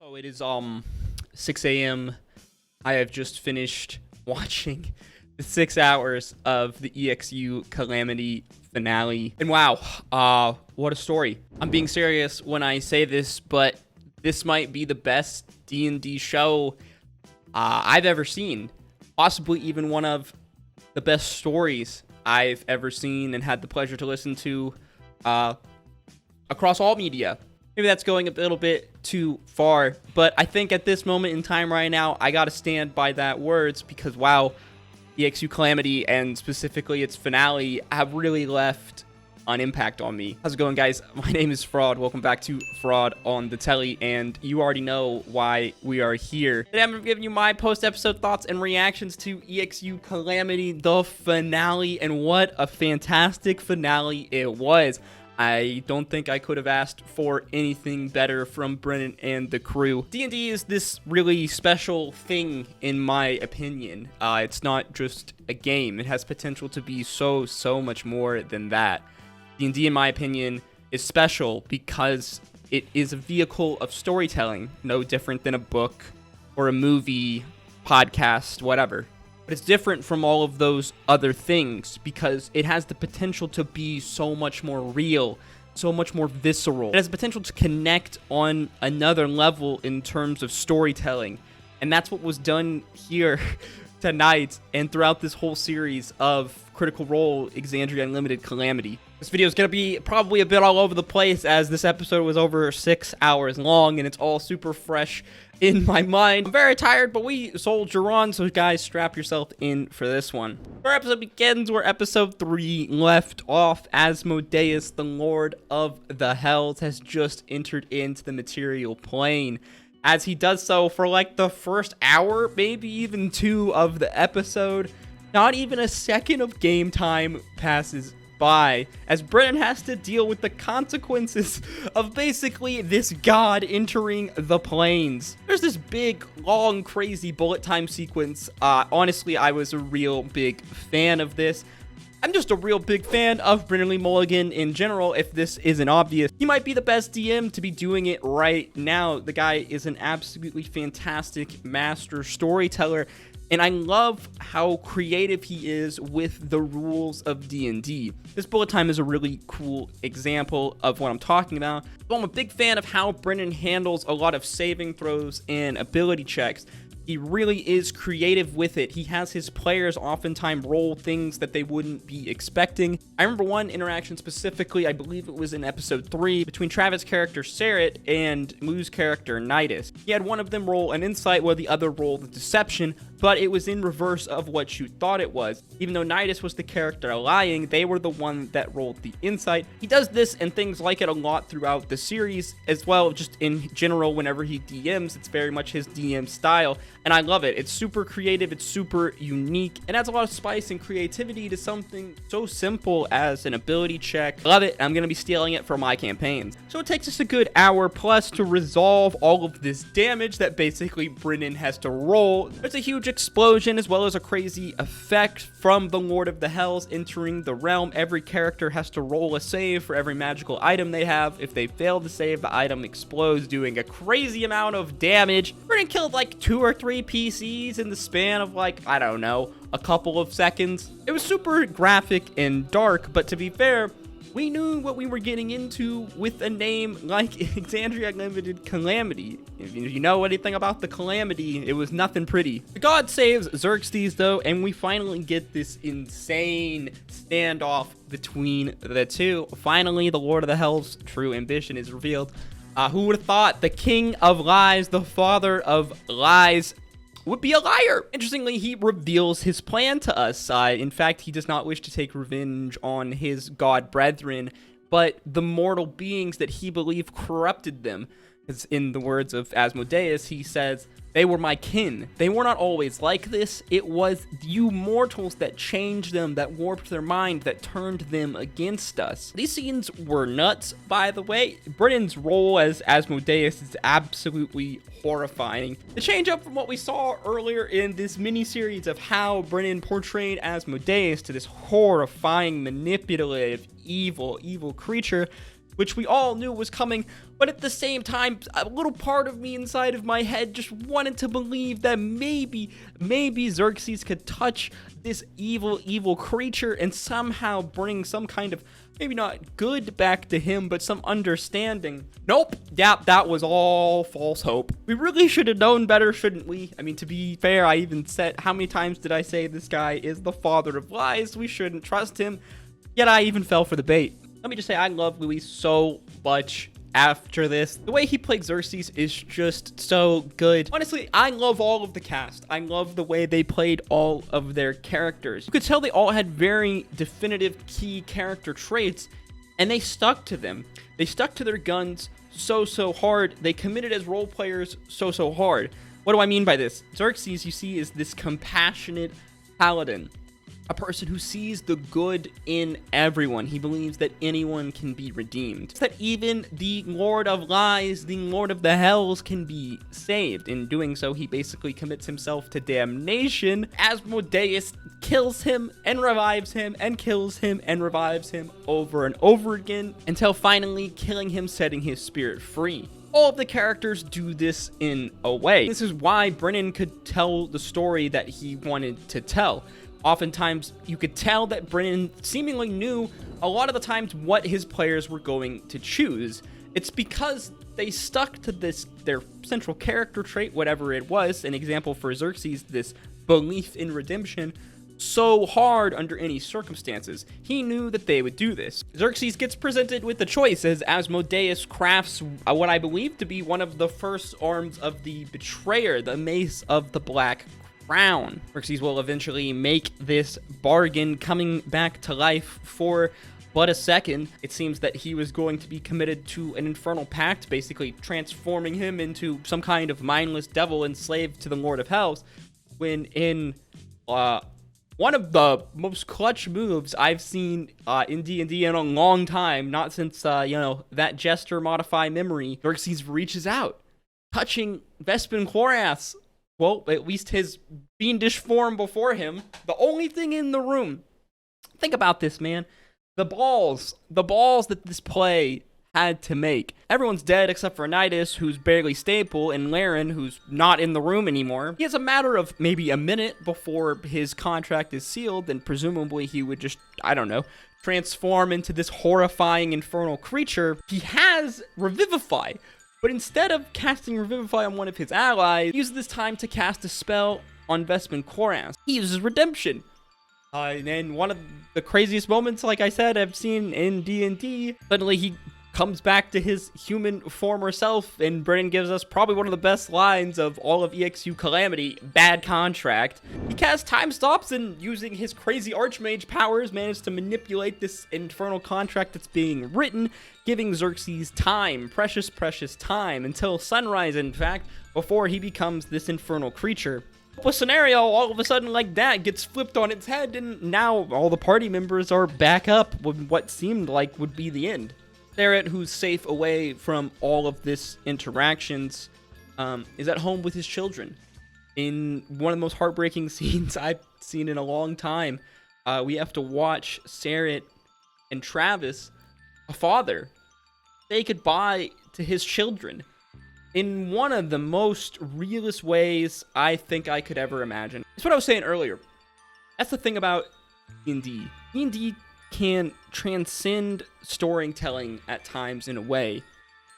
Oh, it is 6 a.m. I have just finished watching the 6 hours of the EXU Calamity Finale. And wow, what a story. I'm being serious when I say this, but this might be the best D&D show I've ever seen. Possibly even one of the best stories I've ever seen and had the pleasure to listen to across all media. Maybe that's going a little bit too far, but I think at this moment in time right now, I gotta stand by that words because, wow, EXU Calamity and specifically its finale have really left an impact on me. How's it going, guys? My name is Fraud. Welcome back to Fraud on the Telly, and you already know why we are here. Today I'm giving you my post-episode thoughts and reactions to EXU Calamity, the finale, and what a fantastic finale it was. I don't think I could have asked for anything better from Brennan and the crew. D&D is this really special thing, in my opinion. It's not just a game. It has potential to be so much more than that. D&D, in my opinion, is special because it is a vehicle of storytelling, no different than a book or a movie, podcast, whatever. But it's different from all of those other things because it has the potential to be so much more real, so much more visceral. It has the potential to connect on another level in terms of storytelling. And that's what was done here tonight and throughout this whole series of Critical Role Exandria Unlimited Calamity. This video is going to be probably a bit all over the place as this episode was over 6 hours long and it's all super fresh in my mind. I'm very tired, but we soldier on, so guys, strap yourself in for this one. Our episode begins where episode 3 left off. Asmodeus, the Lord of the Hells, has just entered into the material plane. As he does so for like the first hour, maybe even 2 of the episode, not even a second of game time passes by as Brennan has to deal with the consequences of basically this god entering the planes. There's this big, long, crazy bullet time sequence. Honestly, I was a real big fan of this. I'm just a real big fan of Brennan Lee Mulligan in general, if this isn't obvious. He might be the best DM to be doing it right now. The guy is an absolutely fantastic master storyteller, and I love how creative he is with the rules of D&D. This bullet time is a really cool example of what I'm talking about. So I'm a big fan of how Brennan handles a lot of saving throws and ability checks. He really is creative with it. He has his players oftentimes roll things that they wouldn't be expecting. I remember one interaction specifically, I believe it was in episode 3, between Travis' character Cerrit and Moo's character Nidus. He had one of them roll an insight while the other rolled a deception, but it was in reverse of what you thought it was. Even though Nidus was the character lying, they were the one that rolled the insight. He does this and things like it a lot throughout the series as well, just in general whenever he DMs. It's very much his DM style, and I love it. It's super creative, it's super unique, it adds a lot of spice and creativity to something so simple as an ability check. I love it. I'm gonna be stealing it for my campaigns. So it takes us a good hour plus to resolve all of this damage that basically Brennan has to roll. There's a huge explosion as well as a crazy effect from the Lord of the Hells entering the realm. Every character has to roll a save for every magical item they have. If they fail to save, the item explodes, doing a crazy amount of damage. Brennan killed like 2 or 3 PCs in the span of like, I don't know, a couple of seconds. It was super graphic and dark, but to be fair, we knew what we were getting into with a name like Exandria Unlimited Calamity. If you know anything about the Calamity, it was nothing pretty. The god saves Zerxus though, and we finally get this insane standoff between the two. Finally, the Lord of the Hells' true ambition is revealed. Who would have thought the king of lies, the father of lies, would be a liar? Interestingly, he reveals his plan to us. In fact, he does not wish to take revenge on his god brethren, but the mortal beings that he believed corrupted them. As in the words of Asmodeus, he says, "They were my kin. They were not always like this. It was you mortals that changed them, that warped their mind, that turned them against us." These scenes were nuts, by the way. Brennan's role as Asmodeus is absolutely horrifying. The change up from what we saw earlier in this mini-series of how Brennan portrayed Asmodeus to this horrifying, manipulative, evil creature which we all knew was coming, but at the same time, a little part of me inside of my head just wanted to believe that maybe Zerxus could touch this evil creature and somehow bring some kind of, maybe not good back to him, but some understanding. Nope. Yeah, that was all false hope. We really should have known better, shouldn't we? I mean, to be fair, I even said, how many times did I say this guy is the father of lies? We shouldn't trust him. Yet I even fell for the bait. Let me just say, I love Louis so much after this. The way he played Zerxus is just so good. Honestly, I love all of the cast. I love the way they played all of their characters. You could tell they all had very definitive key character traits, and they stuck to them. They stuck to their guns so hard. They committed as role players so hard. What do I mean by this? Zerxus, you see, is this compassionate paladin. A person who sees the good in everyone. He believes that anyone can be redeemed. That even the Lord of Lies, the Lord of the Hells can be saved. In doing so, he basically commits himself to damnation. Asmodeus kills him and revives him and kills him and revives him over and over again until finally killing him, setting his spirit free. All of the characters do this in a way. This is why Brennan could tell the story that he wanted to tell. Oftentimes, you could tell that Brennan seemingly knew a lot of the times what his players were going to choose. It's because they stuck to their central character trait, whatever it was. An example for Zerxus, this belief in redemption, so hard under any circumstances. He knew that they would do this. Zerxus gets presented with the choice as Asmodeus crafts what I believe to be one of the first arms of the Betrayer, the Mace of the Black Crown. Zerxus will eventually make this bargain, coming back to life for but a second. It seems that he was going to be committed to an infernal pact, basically transforming him into some kind of mindless devil enslaved to the Lord of Hells, when in one of the most clutch moves I've seen in D&D in a long time, not since, that Jester Modify Memory, Zerxus reaches out, touching Vespin Chlorath's, well, at least his fiendish form before him, the only thing in the room. Think about this, man. The balls that this play had to make. Everyone's dead except for Nidus, who's barely stable, and Laerryn, who's not in the room anymore. He has a matter of maybe a minute before his contract is sealed, and presumably he would just, transform into this horrifying infernal creature. He has Revivify, but instead of casting Revivify on one of his allies, he uses this time to cast a spell on Vespin Chlorath. He uses Redemption. And one of the craziest moments, like I said, I've seen in D&D, suddenly he comes back to his human former self, and Brennan gives us probably one of the best lines of all of EXU Calamity: bad contract. He casts Time Stops, and using his crazy Archmage powers, managed to manipulate this infernal contract that's being written, giving Zerxus time, precious time, until sunrise, in fact, before he becomes this infernal creature. A scenario all of a sudden like that gets flipped on its head, and now all the party members are back up with what seemed like would be the end. Cerrit, who's safe away from all of this interactions, is at home with his children. In one of the most heartbreaking scenes I've seen in a long time, we have to watch Cerrit and Travis, a father, say goodbye to his children in one of the most realist ways I think I could ever imagine. It's what I was saying earlier. That's the thing about D&D. D&D can transcend storytelling at times in a way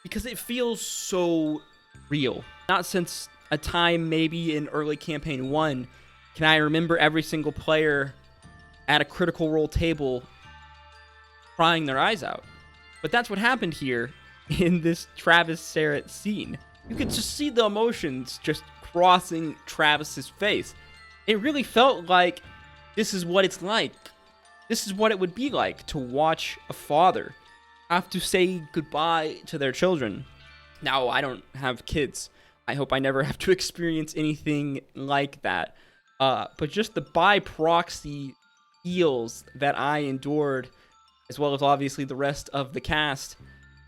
because it feels so real. Not since a time maybe in early campaign 1 can I remember every single player at a Critical Role table crying their eyes out. But that's what happened here in this Travis Cerrit scene. You could just see the emotions just crossing Travis's face. It really felt like this is what it's like. This is what it would be like to watch a father have to say goodbye to their children. Now, I don't have kids. I hope I never have to experience anything like that. But just the by proxy feels that I endured, as well as obviously the rest of the cast,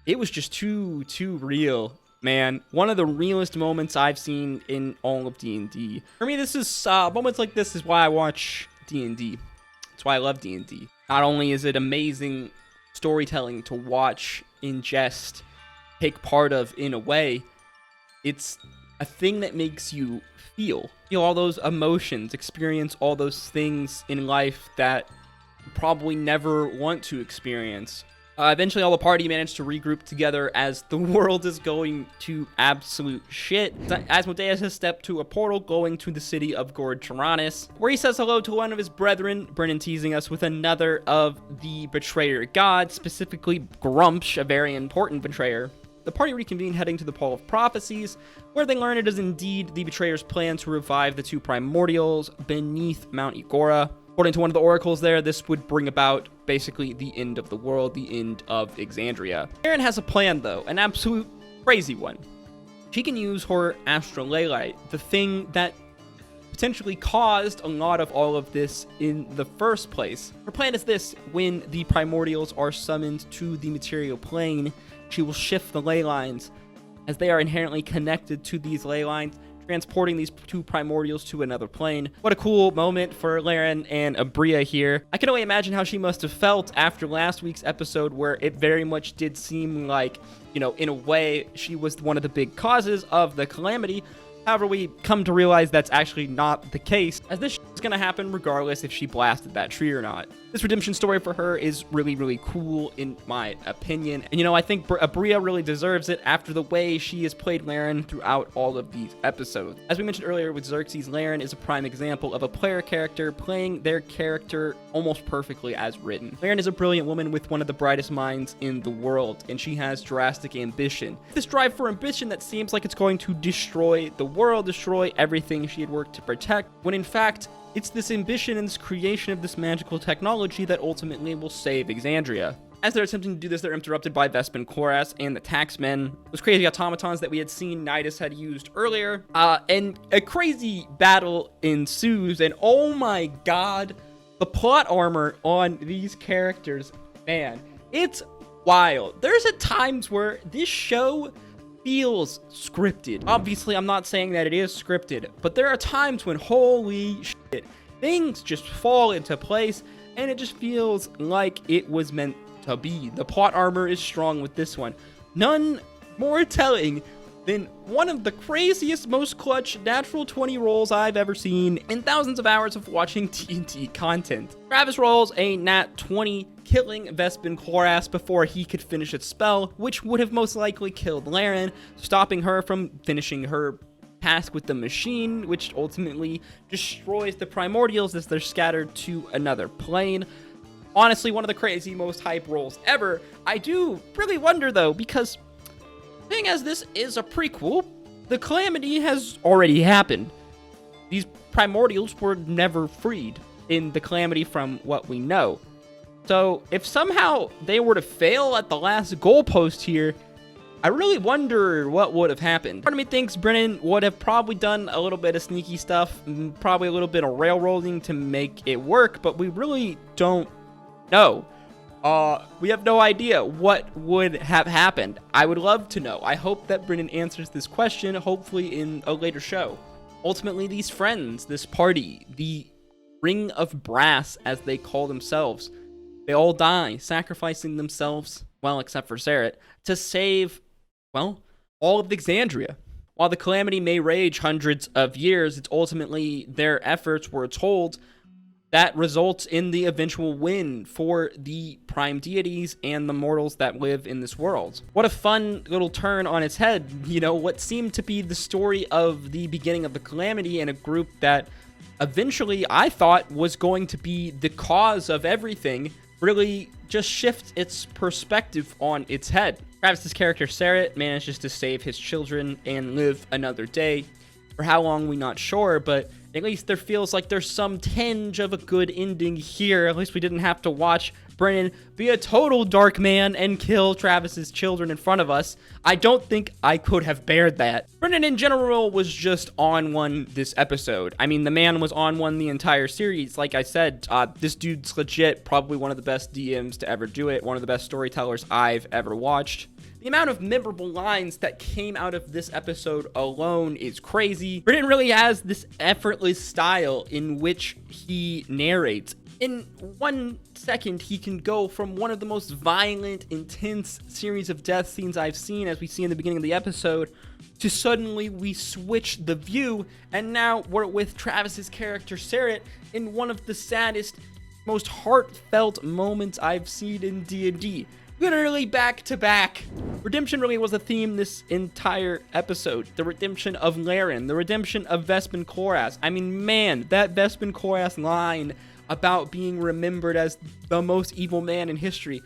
it was just too real. Man, one of the realest moments I've seen in all of D&D. For me, this is moments like this is why I watch D&D. That's why I love D&D. Not only is it amazing storytelling to watch, ingest, take part of in a way. It's a thing that makes you feel all those emotions, experience all those things in life that you probably never want to experience. Eventually, all the party managed to regroup together as the world is going to absolute shit. Asmodeus has stepped to a portal going to the city of Gorge-Tyrannus, where he says hello to one of his brethren, Brennan teasing us with another of the betrayer gods, specifically Grumpsh, a very important betrayer. The party reconvene heading to the Pole of Prophecies, where they learn it is indeed the betrayer's plan to revive the two primordials beneath Mount Igora. According to one of the oracles there, this would bring about basically the end of the world, the end of Exandria. Laerryn has a plan though, an absolute crazy one. She can use her astrolabe, the thing that potentially caused a lot of all of this in the first place. Her plan is this: when the primordials are summoned to the material plane, she will shift the ley lines, as they are inherently connected to these ley lines, transporting these two primordials to another plane. What a cool moment for Laerryn and aabria here. I can only imagine how she must have felt after last week's episode, where it very much did seem like, in a way, she was one of the big causes of the calamity. However, we come to realize that's actually not the case, as this is going to happen regardless if she blasted that tree or not. This redemption story for her is really, really cool in my opinion. And I think aabria really deserves it after the way she has played Laerryn throughout all of these episodes. As we mentioned earlier with Zerxus, Laerryn is a prime example of a player character playing their character almost perfectly as written. Laerryn is a brilliant woman with one of the brightest minds in the world, and she has drastic ambition. This drive for ambition that seems like it's going to destroy the world, destroy everything she had worked to protect, when in fact, it's this ambition and this creation of this magical technology that ultimately will save Exandria. As they're attempting to do this, they're interrupted by Vespin Koras and the Taxmen, those crazy automatons that we had seen Nidus had used earlier, and a crazy battle ensues, and oh my god, the plot armor on these characters, man, it's wild. There's at times where this show feels scripted. Obviously, I'm not saying that it is scripted, but there are times when, holy shit, things just fall into place, and it just feels like it was meant to be. The plot armor is strong with this one. None more telling than one of the craziest, most clutch natural 20 rolls I've ever seen in thousands of hours of watching D&D content. Travis rolls a nat 20, killing Vespin Koras before he could finish its spell, which would have most likely killed Laerryn, stopping her from finishing her task with the machine, which ultimately destroys the primordials as they're scattered to another plane. Honestly, one of the crazy, most hype rolls ever. I do really wonder though, because being as this is a prequel, the calamity has already happened. These primordials were never freed in the calamity from what we know. So if somehow they were to fail at the last goalpost here, I really wonder what would have happened. Part of me thinks Brennan would have probably done a little bit of sneaky stuff, probably a little bit of railroading to make it work, but we really don't know. We have no idea what would have happened. I would love to know. I hope that Brennan answers this question, hopefully in a later show. Ultimately, these friends, this party, the Ring of Brass, as they call themselves, they all die, sacrificing themselves, well, except for Cerrit, to save, well, all of Exandria. While the calamity may rage hundreds of years, it's ultimately their efforts, we're told, that results in the eventual win for the prime deities and the mortals that live in this world. What a fun little turn on its head. What seemed to be the story of the beginning of the calamity and a group that eventually I thought was going to be the cause of everything really just shifts its perspective on its head. Travis's character Cerrit manages to save his children and live another day. For how long, we're not sure, but at least there feels like there's some tinge of a good ending here. At least we didn't have to watch Brennan be a total dark man and kill Travis's children in front of us. I don't think I could have bared that. Brennan in general was just on one this episode. I mean, the man was on one the entire series. Like I said, this dude's legit probably one of the best DMs to ever do it, one of the best storytellers I've ever watched. The amount of memorable lines that came out of this episode alone is crazy. Brennan really has this effortless style in which he narrates. In 1 second, he can go from one of the most violent, intense series of death scenes I've seen, as we see in the beginning of the episode, to suddenly we switch the view, and now we're with Travis's character Cerrit in one of the saddest, most heartfelt moments I've seen in D&D. Literally back to back. Redemption really was a theme this entire episode. The redemption of Laerryn, the redemption of Vespin Koras. I mean, man, that Vespin Koras line about being remembered as the most evil man in history.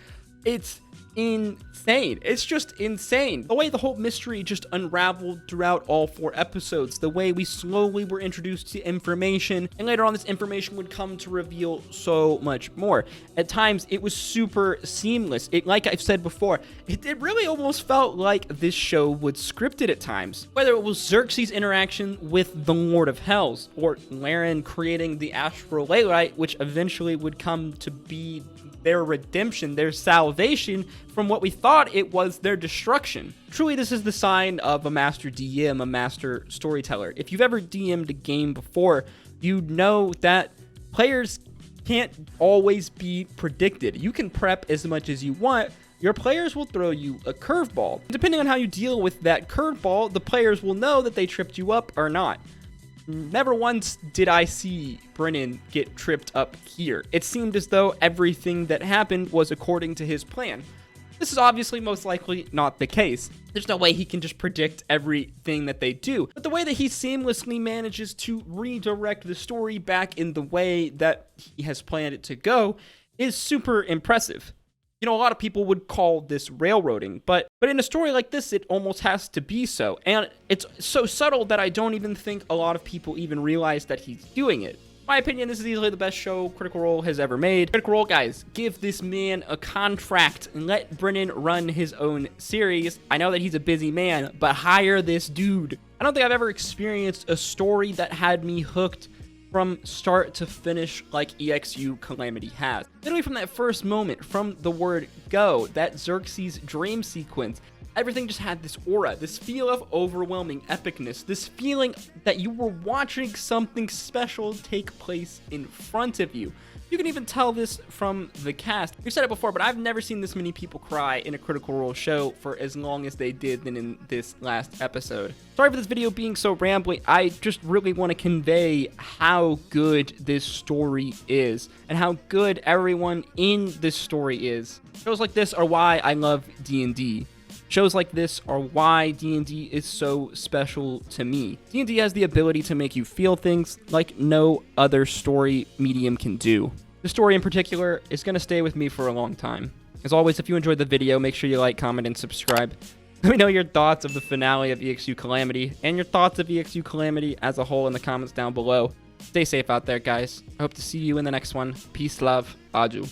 It's insane. It's just insane. The way the whole mystery just unraveled throughout all 4 episodes, the way we slowly were introduced to information, and later on this information would come to reveal so much more. At times, it was super seamless. Like I've said before, it really almost felt like this show was scripted at times. Whether it was Zerxus' interaction with the Lord of Hells, or Laerryn creating the astral light, which eventually would come to be their redemption, their salvation from what we thought it was their destruction. Truly, this is the sign of a master DM, a master storyteller. If you've ever DM'd a game before, you know that players can't always be predicted. You can prep as much as you want. Your players will throw you a curveball. Depending on how you deal with that curveball, the players will know that they tripped you up or not. Never once did I see Brennan get tripped up here. It seemed as though everything that happened was according to his plan. This is obviously most likely not the case. There's no way he can just predict everything that they do. But the way that he seamlessly manages to redirect the story back in the way that he has planned it to go is super impressive. You know, a lot of people would call this railroading, but in a story like this, it almost has to be so. And it's so subtle that I don't even think a lot of people even realize that he's doing it. In my opinion, this is easily the best show Critical Role has ever made. Critical Role, guys, give this man a contract and let Brennan run his own series. I know that he's a busy man, but hire this dude. I don't think I've ever experienced a story that had me hooked from start to finish like EXU Calamity has. Literally from that first moment, from the word go, that Zerxus dream sequence, everything just had this aura, this feel of overwhelming epicness, this feeling that you were watching something special take place in front of you. You can even tell this from the cast. We've said it before, but I've never seen this many people cry in a Critical Role show for as long as they did than in this last episode. Sorry for this video being so rambling. I just really want to convey how good this story is and how good everyone in this story is. Shows like this are why I love D&D. Shows like this are why D&D is so special to me. D&D has the ability to make you feel things like no other story medium can do. This story in particular is going to stay with me for a long time. As always, if you enjoyed the video, make sure you like, comment, and subscribe. Let me know your thoughts of the finale of EXU Calamity and your thoughts of EXU Calamity as a whole in the comments down below. Stay safe out there, guys. I hope to see you in the next one. Peace, love, adieu.